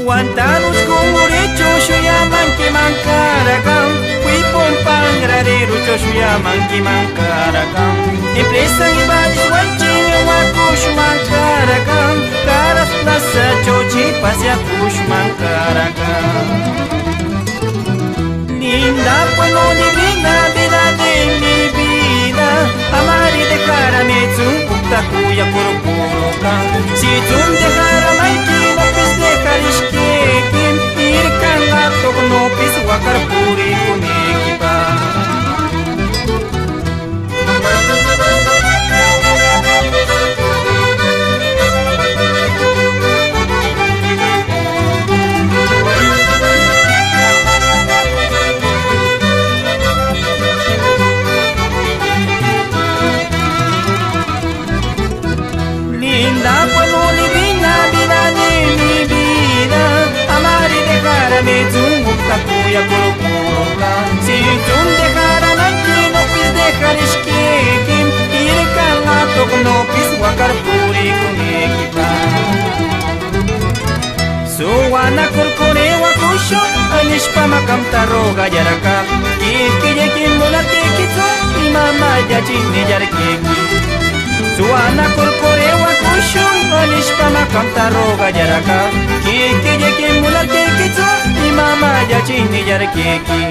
Guantanos kumuricho shuyaman kimankarakan Kuipon pangradero shuyaman kimankarakan Empresa ibadis wajin wakush mankarakan Karas plaza chochi pasya kush mankarakan Linda pueblo divina vida de mi vida Amari de karametsu ukta kuya kurukurukan Si tun de karamaiki no pis de karishkekin Irkan atok no pis wakar puri kumekipa Linda pueblo divina vida de mi vida Amari de karametsu ukta kuya kurukurukan Si tun de karamanki no pis de karishkekin Irkan atok no pis wakar puri kumekipa Suwana kurkune wakusho Anishpa makam taroga yaraka Kiki kimula tekitsu Imama yachi niyarekeki Suwana kurkure wakusho Anishpa makam taroga yaraka Kiki kimula tekitsu Imama yachi niyarekeki